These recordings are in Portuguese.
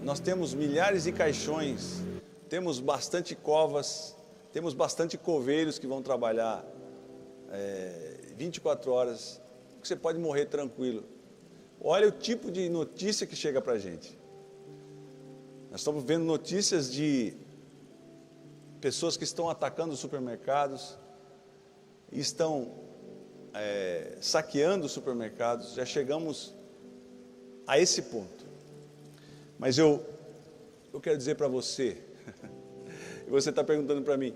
nós temos milhares de caixões, temos bastante covas, temos bastante coveiros que vão trabalhar 24 horas, que você pode morrer tranquilo. Olha o tipo de notícia que chega para a gente. Nós estamos vendo notícias de pessoas que estão atacando os supermercados, estão saqueando os supermercados, já chegamos a esse ponto. Mas eu quero dizer para você, e você está perguntando para mim,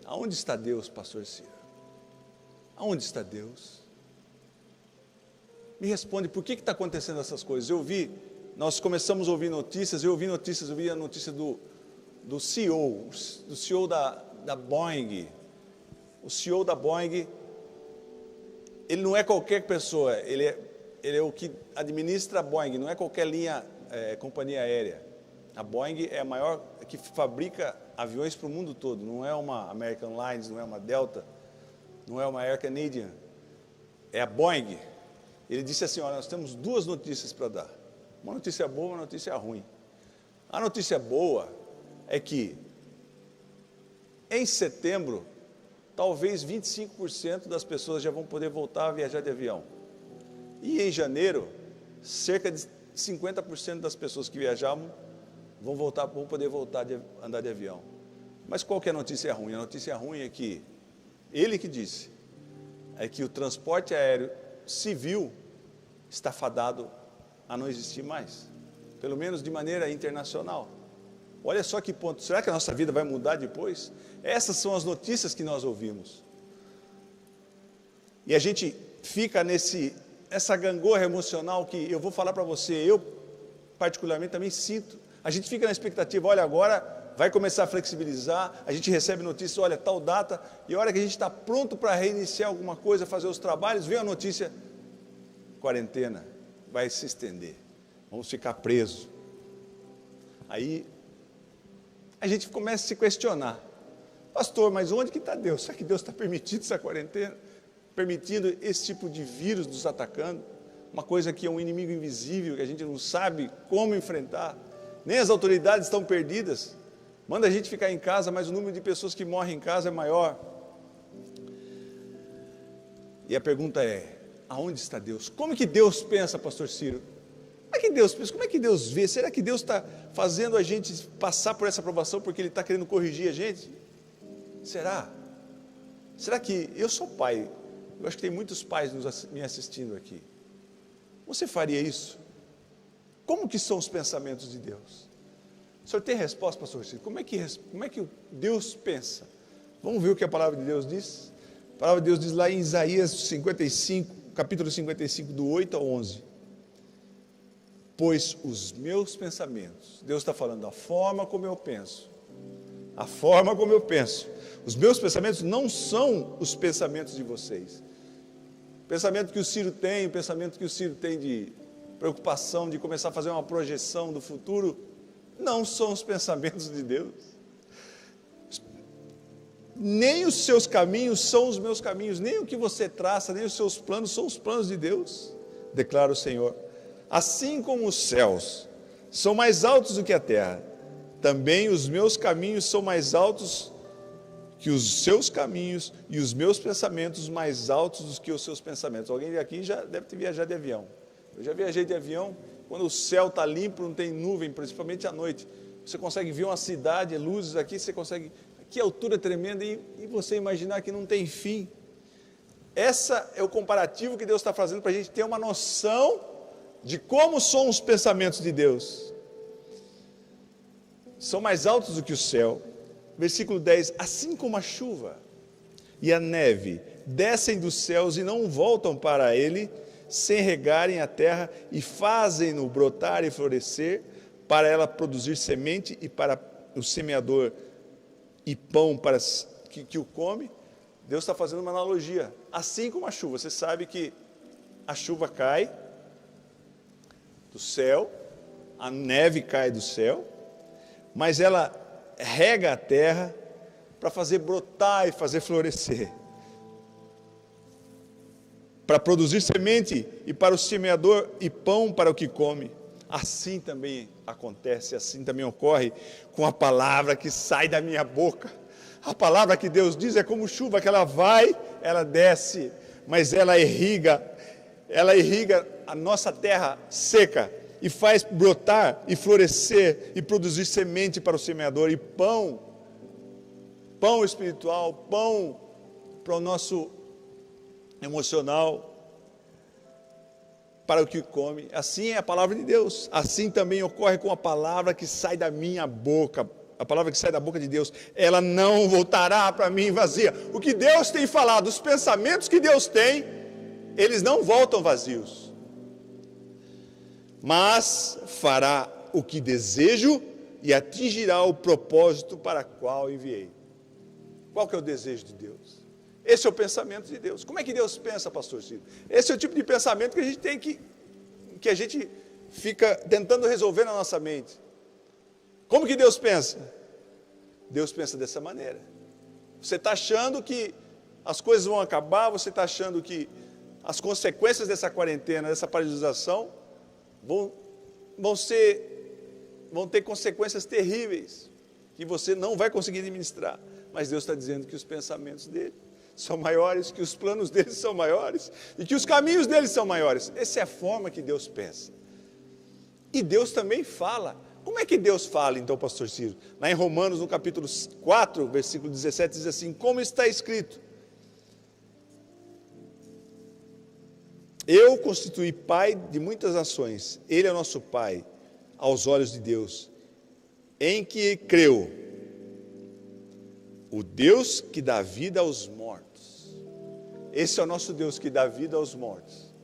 aonde está Deus, pastor Ciro? Aonde está Deus? Me responde, por que está acontecendo essas coisas? Nós começamos a ouvir notícias, eu ouvi a notícia do CEO da Boeing. O CEO da Boeing, ele não é qualquer pessoa, ele é o que administra a Boeing, não é qualquer companhia aérea. A Boeing é a maior que fabrica aviões para o mundo todo, não é uma American Airlines, não é uma Delta, não é uma Air Canadian, é a Boeing. Ele disse assim, olha, nós temos duas notícias para dar, uma notícia boa e uma notícia ruim. A notícia boa é que em setembro, talvez 25% das pessoas já vão poder voltar a viajar de avião. E em janeiro, cerca de 50% das pessoas que viajavam vão poder voltar a andar de avião. Mas qual que é a notícia ruim? A notícia ruim é que, ele que disse, é que o transporte aéreo civil está fadado a não existir mais, pelo menos de maneira internacional. Olha só que ponto, será que a nossa vida vai mudar depois? Essas são as notícias que nós ouvimos. E a gente fica essa gangorra emocional que eu vou falar para você, eu particularmente também sinto. A gente fica na expectativa, olha, agora vai começar a flexibilizar, a gente recebe notícias, olha, tal data, e a hora que a gente está pronto para reiniciar alguma coisa, fazer os trabalhos, vem a notícia, quarentena, vai se estender, vamos ficar presos. Aí a gente começa a se questionar, pastor, mas onde que está Deus? Será que Deus está permitindo essa quarentena? Permitindo esse tipo de vírus nos atacando? Uma coisa que é um inimigo invisível, que a gente não sabe como enfrentar, nem as autoridades estão perdidas, manda a gente ficar em casa, mas o número de pessoas que morrem em casa é maior. E a pergunta é, aonde está Deus? Como que Deus pensa, pastor Ciro? Como é que Deus pensa? Como é que Deus vê? Será que Deus está fazendo a gente passar por essa provação porque Ele está querendo corrigir a gente? Será? Será que, eu sou pai, eu acho que tem muitos pais me assistindo aqui, você faria isso? Como que são os pensamentos de Deus? O senhor tem resposta, pastor Ciro? Como é que Deus pensa? Vamos ver o que a palavra de Deus diz? A palavra de Deus diz lá em Isaías 55, capítulo 55, do 8 ao 11. Pois os meus pensamentos, Deus está falando, a forma como eu penso, os meus pensamentos não são os pensamentos de vocês. O pensamento que o Ciro tem, o pensamento que o Ciro tem de preocupação, de começar a fazer uma projeção do futuro, não são os pensamentos de Deus. Nem os seus caminhos são os meus caminhos, nem o que você traça, nem os seus planos são os planos de Deus, declara o Senhor. Assim como os céus são mais altos do que a terra, também os meus caminhos são mais altos que os seus caminhos e os meus pensamentos mais altos do que os seus pensamentos. Alguém aqui já deve ter viajado de avião. Eu já viajei de avião, quando o céu está limpo, não tem nuvem, principalmente à noite. Você consegue ver uma cidade, luzes aqui, você consegue... Que altura tremenda, e você imaginar que não tem fim. Essa é o comparativo que Deus está fazendo para a gente ter uma noção de como são os pensamentos de Deus. São mais altos do que o céu. Versículo 10, assim como a chuva e a neve descem dos céus e não voltam para ele, sem regarem a terra e fazem-no brotar e florescer, para ela produzir semente e para o semeador e pão para que o come. Deus está fazendo uma analogia, assim como a chuva. Você sabe que a chuva cai do céu, a neve cai do céu, mas ela rega a terra para fazer brotar e fazer florescer, para produzir semente e para o semeador e pão para o que come. assim também acontece, assim também ocorre com a palavra que sai da minha boca. A palavra que Deus diz é como chuva, que ela vai, ela desce, mas ela irriga a nossa terra seca e faz brotar e florescer e produzir semente para o semeador e pão espiritual, pão para o nosso emocional, para o que come. Assim é a palavra de Deus. Assim também ocorre com a palavra que sai da minha boca. A palavra que sai da boca de Deus, ela não voltará para mim vazia. O que Deus tem falado, os pensamentos que Deus tem, eles não voltam vazios. Mas fará o que desejo e atingirá o propósito para qual enviei. Qual que é o desejo de Deus? Esse é o pensamento de Deus. Como é que Deus pensa, pastor Ciro? Esse é o tipo de pensamento que a gente tem que a gente fica tentando resolver na nossa mente. Como que Deus pensa? Deus pensa dessa maneira. Você está achando que as coisas vão acabar, você está achando que as consequências dessa quarentena, dessa paralisação, vão ter consequências terríveis, que você não vai conseguir administrar. Mas Deus está dizendo que os pensamentos dele são maiores, que os planos dele são maiores, e que os caminhos dele são maiores. Essa é a forma que Deus pensa. E Deus também fala. Como é que Deus fala, então, pastor Ciro? Lá em Romanos, no capítulo 4, versículo 17, diz assim: como está escrito: eu constituí pai de muitas nações, ele é nosso pai, aos olhos de Deus, em que creu, o Deus que dá vida aos mortos. Esse é o nosso Deus que dá vida aos mortos.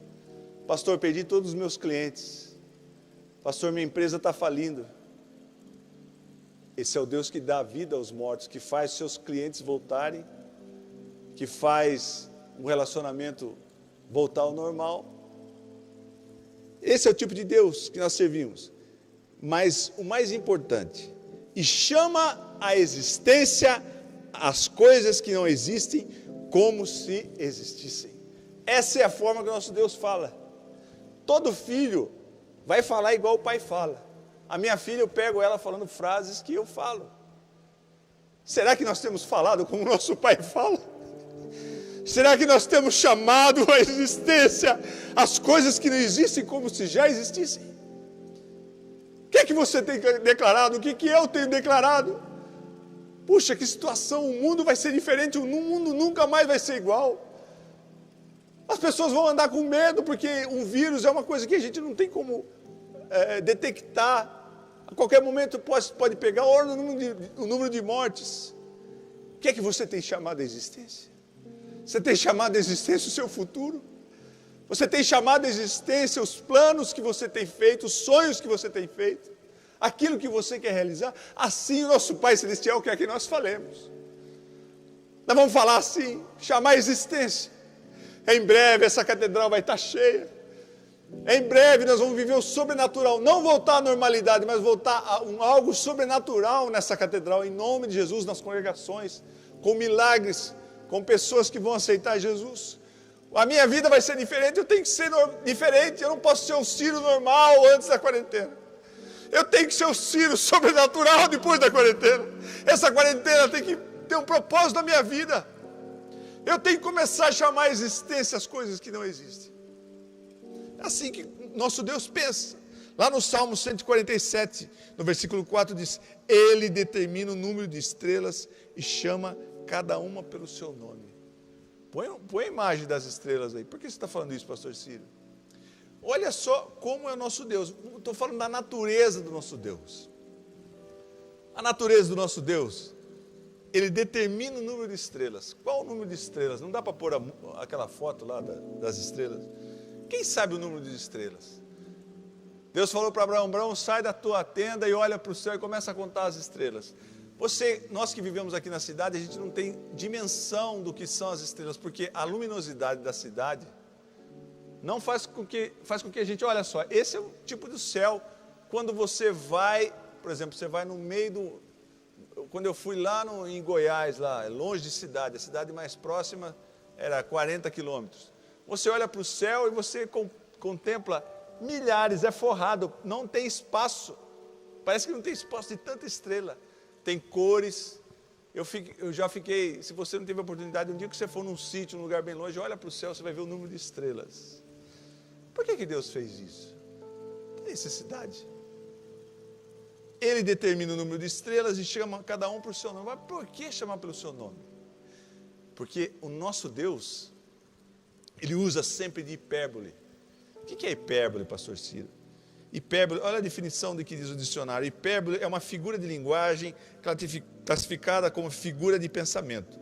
Pastor, perdi todos os meus clientes. Pastor, minha empresa está falindo. Esse é o Deus que dá vida aos mortos, que faz seus clientes voltarem, que faz um relacionamento voltar ao normal. Esse é o tipo de Deus que nós servimos. Mas o mais importante, e chama à existência as coisas que não existem como se existissem. Essa é a forma que o nosso Deus fala. Todo filho vai falar igual o pai fala. A minha filha, eu pego ela falando frases que eu falo. Será que nós temos falado como o nosso pai fala? Será que nós temos chamado à existência as coisas que não existem como se já existissem? O que é que você tem declarado? O que eu tenho declarado? Puxa, que situação, o mundo vai ser diferente, o mundo nunca mais vai ser igual. As pessoas vão andar com medo, porque um vírus é uma coisa que a gente não tem como detectar. A qualquer momento pode pegar, olha o número de mortes. O que é que você tem chamado à existência? Você tem chamado à existência o seu futuro? Você tem chamado à existência os planos que você tem feito, os sonhos que você tem feito, aquilo que você quer realizar? Assim o nosso Pai Celestial quer que nós falemos. Nós vamos falar assim, chamar à existência. Em breve essa catedral vai estar cheia. Em breve nós vamos viver o sobrenatural. Não voltar à normalidade, mas voltar a algo sobrenatural nessa catedral. Em nome de Jesus, nas congregações. Com milagres, com pessoas que vão aceitar Jesus. A minha vida vai ser diferente, eu tenho que ser diferente. Eu não posso ser um Ciro normal antes da quarentena. Eu tenho que ser um Ciro sobrenatural depois da quarentena. Essa quarentena tem que ter um propósito na minha vida. Eu tenho que começar a chamar à existência as coisas que não existem. É assim que nosso Deus pensa. Lá no Salmo 147, no versículo 4 diz: Ele determina o número de estrelas e chama cada uma pelo seu nome. Põe a imagem das estrelas aí. Por que você está falando isso, pastor Ciro? Olha só como é o nosso Deus. Estou falando da natureza do nosso Deus. A natureza do nosso Deus, Ele determina o número de estrelas. Qual o número de estrelas? Não dá para pôr aquela foto lá das estrelas? Quem sabe o número de estrelas? Deus falou para Abraão: Abraão, sai da tua tenda e olha para o céu e começa a contar as estrelas. Nós que vivemos aqui na cidade, a gente não tem dimensão do que são as estrelas, porque a luminosidade da cidade não faz com que a gente, olha só, esse é o tipo do céu, quando você vai, por exemplo, você vai no meio quando eu fui lá em Goiás, lá, longe de cidade, a cidade mais próxima era 40 quilômetros. Você olha para o céu e você contempla milhares, é forrado, não tem espaço. Parece que não tem espaço de tanta estrela. Tem cores. Eu já fiquei, se você não teve a oportunidade, um dia que você for num sítio, num lugar bem longe, olha para o céu, você vai ver o número de estrelas. Por que Deus fez isso? Tem necessidade. Ele determina o número de estrelas e chama cada um por seu nome. Mas por que chamar pelo seu nome? Porque o nosso Deus, Ele usa sempre de hipérbole. O que é hipérbole, pastor Ciro? Hipérbole, olha a definição do que diz o dicionário. Hipérbole é uma figura de linguagem classificada como figura de pensamento,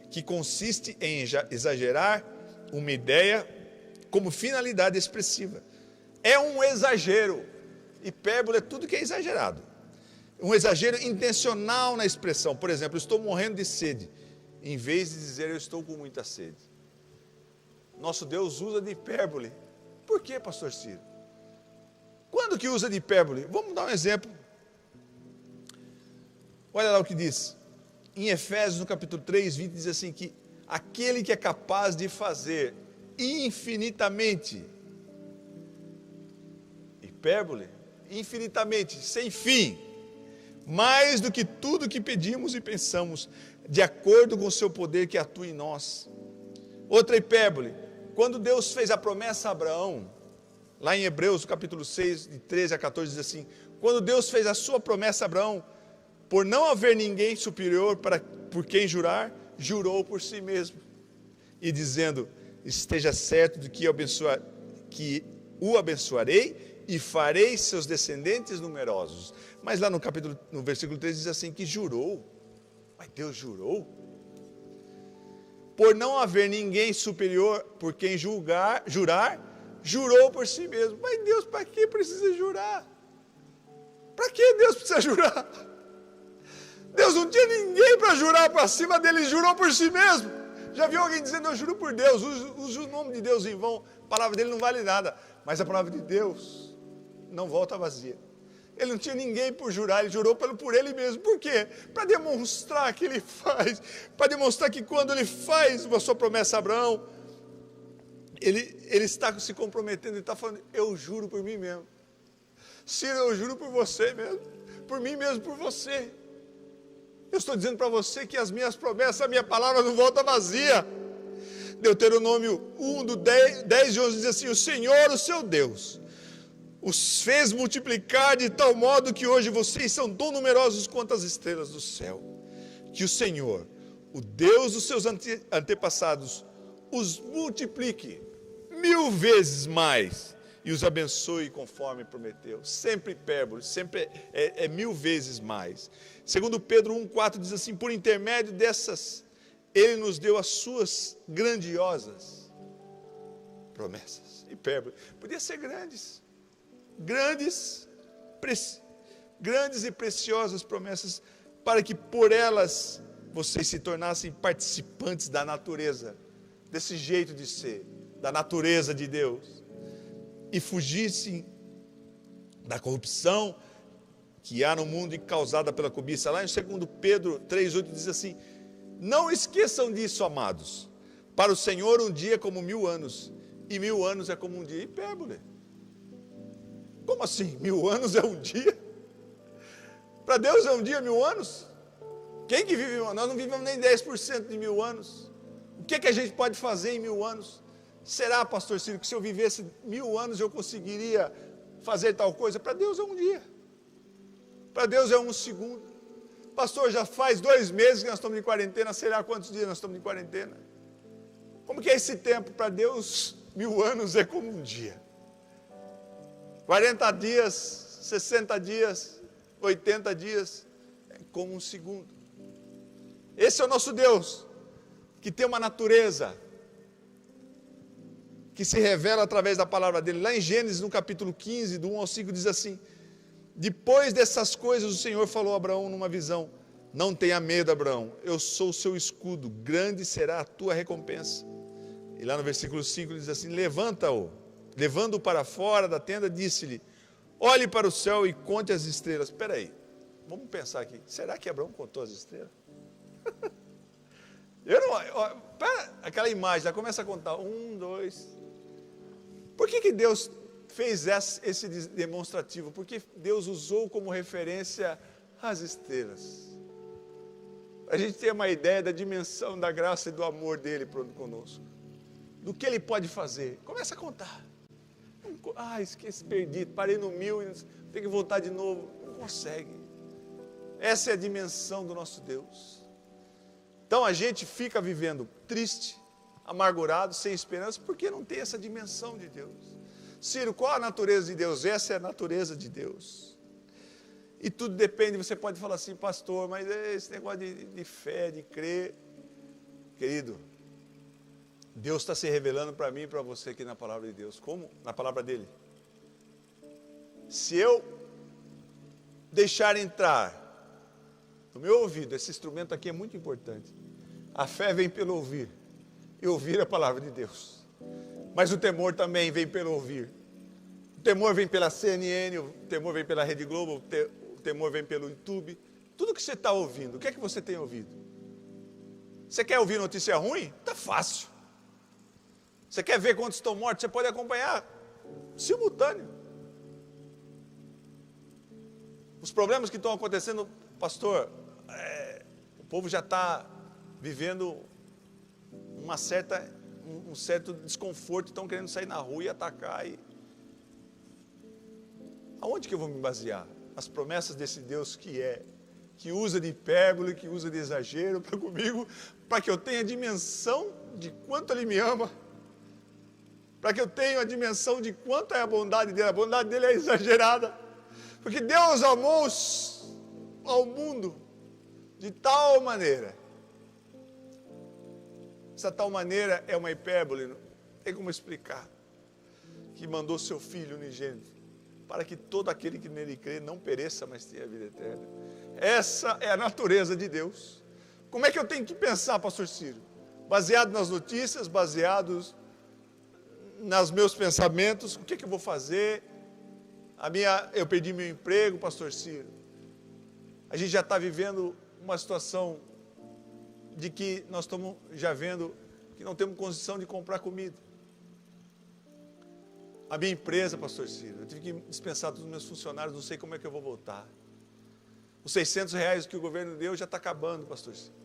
que consiste em exagerar uma ideia como finalidade expressiva. É um exagero. Hipérbole é tudo que é exagerado. Um exagero intencional na expressão. Por exemplo, estou morrendo de sede, em vez de dizer eu estou com muita sede. Nosso Deus usa de hipérbole. Por que, pastor Ciro? Quando que usa de hipérbole? Vamos dar um exemplo. Olha lá o que diz. Em Efésios, no capítulo 3, 20, diz assim que aquele que é capaz de fazer infinitamente, hipérbole, infinitamente, sem fim, mais do que tudo que pedimos e pensamos, de acordo com o seu poder que atua em nós. Outra hipérbole, quando Deus fez a promessa a Abraão, lá em Hebreus, capítulo 6, de 13 a 14, diz assim, quando Deus fez a sua promessa a Abraão, por não haver ninguém superior por quem jurar, jurou por si mesmo, e dizendo, esteja certo de que o abençoarei e farei seus descendentes numerosos. Mas lá no versículo 3 diz assim, que jurou. Mas Deus jurou? Por não haver ninguém superior por quem jurar, jurou por si mesmo. Mas Deus, para que precisa jurar? Para que Deus precisa jurar? Deus não tinha ninguém para jurar para cima dele, ele jurou por si mesmo. Já viu alguém dizendo, eu juro por Deus, usa o nome de Deus em vão, a palavra dele não vale nada. Mas a palavra de Deus não volta vazia. Ele não tinha ninguém por jurar, ele jurou por ele mesmo. Por quê? Para demonstrar que ele faz, para demonstrar que quando ele faz a sua promessa a Abraão, ele está se comprometendo, ele está falando, eu juro por mim mesmo. Ciro, eu juro por você mesmo, por mim mesmo, por você. Eu estou dizendo para você que as minhas promessas, a minha palavra não volta vazia. Deuteronômio 1, do 10 e 11 diz assim, o Senhor, o seu Deus, os fez multiplicar de tal modo que hoje vocês são tão numerosos quanto as estrelas do céu. Que o Senhor, o Deus dos seus antepassados, os multiplique 1000 vezes mais e os abençoe conforme prometeu. Sempre hipérbole, sempre é 1000 vezes mais. Segundo Pedro 1,4 diz assim, por intermédio dessas, Ele nos deu as suas grandiosas promessas. Hipérbole. Podia ser grandes e preciosas promessas, para que por elas vocês se tornassem participantes da natureza, desse jeito de ser, da natureza de Deus, e fugissem da corrupção que há no mundo e causada pela cobiça. Lá em 2 Pedro 3,8 diz assim, não esqueçam disso, amados, para o Senhor um dia é como 1000 anos, e 1000 anos é como um dia. Hipérbole. Como assim? 1000 anos é um dia? Para Deus é um dia 1000 anos? Quem que vive? Nós não vivemos nem 10% de 1000 anos. O que a gente pode fazer em 1000 anos? Será, pastor Ciro, que se eu vivesse 1000 anos eu conseguiria fazer tal coisa? Para Deus é um dia. Para Deus é um segundo. Pastor, já faz 2 meses que nós estamos em quarentena, sei lá quantos dias nós estamos em quarentena. Como que é esse tempo? Para Deus, 1000 anos é como um dia. 40 dias, 60 dias, 80 dias, é como um segundo. Esse é o nosso Deus, que tem uma natureza, que se revela através da palavra dele. Lá em Gênesis, no capítulo 15, do 1 ao 5, diz assim, depois dessas coisas o Senhor falou a Abraão numa visão, não tenha medo, Abraão, eu sou o seu escudo, grande será a tua recompensa. E lá no versículo 5 diz assim, levanta-o, levando-o para fora da tenda, disse-lhe, olhe para o céu e conte as estrelas. Espera aí, vamos pensar aqui, será que Abraão contou as estrelas? Aquela imagem, já começa a contar, 1, 2, por que Deus fez esse demonstrativo? Porque Deus usou como referência as estrelas. A gente tem uma ideia da dimensão da graça e do amor dele conosco. Do que ele pode fazer. Começa a contar. Esqueci, perdi, parei no 1000 e tem que voltar de novo. Não consegue. Essa é a dimensão do nosso Deus. Então a gente fica vivendo triste, amargurado, sem esperança, porque não tem essa dimensão de Deus. Ciro, qual a natureza de Deus? Essa é a natureza de Deus. E tudo depende, você pode falar assim, pastor, mas esse negócio de fé, de crer. Querido, Deus está se revelando para mim e para você aqui na palavra de Deus. Como? Na palavra dele. Se eu deixar entrar no meu ouvido, esse instrumento aqui é muito importante. A fé vem pelo ouvir. E ouvir a palavra de Deus. Mas o temor também vem pelo ouvir. O temor vem pela CNN, o temor vem pela Rede Globo, o temor vem pelo YouTube. Tudo que você está ouvindo, o que é que você tem ouvido? Você quer ouvir notícia ruim? Está fácil. Você quer ver quantos estão mortos? Você pode acompanhar simultâneo. Os problemas que estão acontecendo, pastor, o povo já está vivendo um certo desconforto, estão querendo sair na rua e atacar. Aonde que eu vou me basear? As promessas desse Deus que usa de hipérbole, que usa de exagero para comigo, para que eu tenha a dimensão de quanto Ele me ama, para que eu tenha a dimensão de quanto é a bondade dele é exagerada, porque Deus amou ao mundo de tal maneira. Essa tal maneira é uma hipérbole, não tem como explicar, que mandou seu Filho unigênito, para que todo aquele que nele crê não pereça, mas tenha a vida eterna. Essa é a natureza de Deus. Como é que eu tenho que pensar, pastor Ciro? Baseado nas notícias, baseados nos meus pensamentos, o que eu vou fazer? Eu perdi meu emprego, pastor Ciro. A gente já está vivendo uma situação de que nós estamos já vendo que não temos condição de comprar comida. A minha empresa, pastor Ciro, eu tive que dispensar todos os meus funcionários, não sei como é que eu vou voltar. Os R$600 que o governo deu já está acabando, pastor Ciro.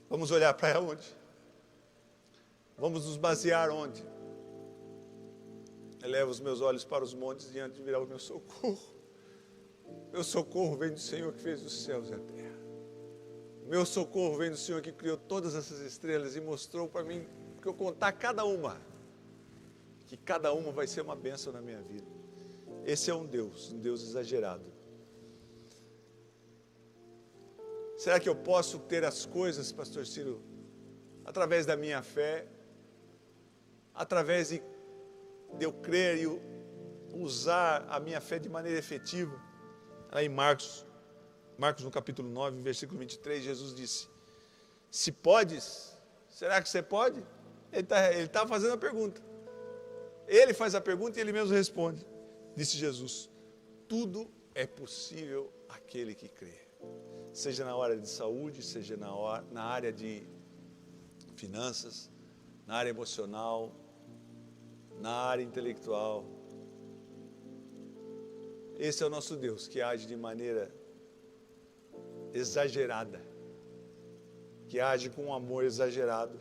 Vamos olhar para onde? Vamos nos basear onde? Elevo os meus olhos para os montes, diante de virá o meu socorro. Meu socorro vem do Senhor que fez os céus e a terra. Meu socorro vem do Senhor que criou todas essas estrelas e mostrou para mim que eu contar cada uma, que cada uma vai ser uma bênção na minha vida. Esse é um Deus exagerado. Será que eu posso ter as coisas, pastor Ciro, através da minha fé, através de eu crer e usar a minha fé de maneira efetiva? Aí em Marcos no capítulo 9, versículo 23, Jesus disse, se podes, será que você pode? Ele está fazendo a pergunta. Ele faz a pergunta e ele mesmo responde. Disse Jesus, tudo é possível àquele que crê. Seja na área de saúde, seja na área de finanças, na área emocional, na área intelectual. Esse é o nosso Deus, que age de maneira exagerada, que age com um amor exagerado,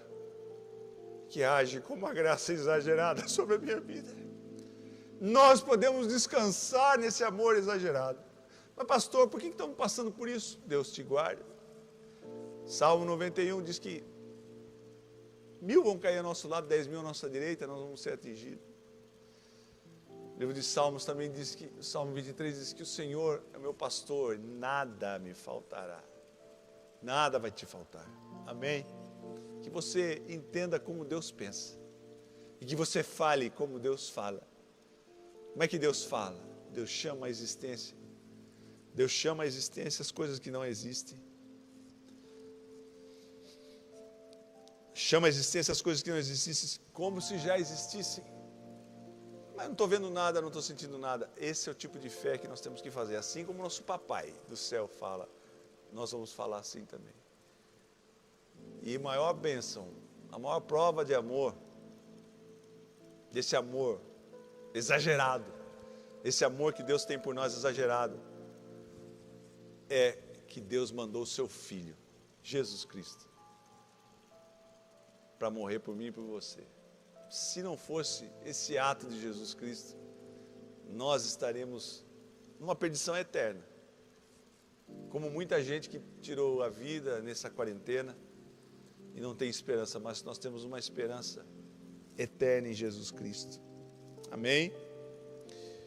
que age com uma graça exagerada sobre a minha vida. Nós podemos descansar nesse amor exagerado. Mas pastor, por que estamos passando por isso? Deus te guarde. Salmo 91 diz que 1000 vão cair ao nosso lado, 10.000 à nossa direita, nós vamos ser atingidos. O livro de Salmos também diz que, Salmo 23 diz que o Senhor é meu pastor, nada me faltará. Nada vai te faltar. Amém? Que você entenda como Deus pensa. E que você fale como Deus fala. Como é que Deus fala? Deus chama a existência. Deus chama a existência as coisas que não existem. Chama a existência as coisas que não existissem como se já existissem. Mas não estou vendo nada, não estou sentindo nada. Esse é o tipo de fé que nós temos que fazer. Assim como o nosso papai do céu fala, nós vamos falar assim também. E a maior bênção, a maior prova de amor desse amor exagerado, esse amor que Deus tem por nós exagerado, é que Deus mandou o seu Filho, Jesus Cristo, para morrer por mim e por você. Se não fosse esse ato de Jesus Cristo, nós estaremos numa perdição eterna. Como muita gente que tirou a vida nessa quarentena e não tem esperança, mas nós temos uma esperança eterna em Jesus Cristo. Amém?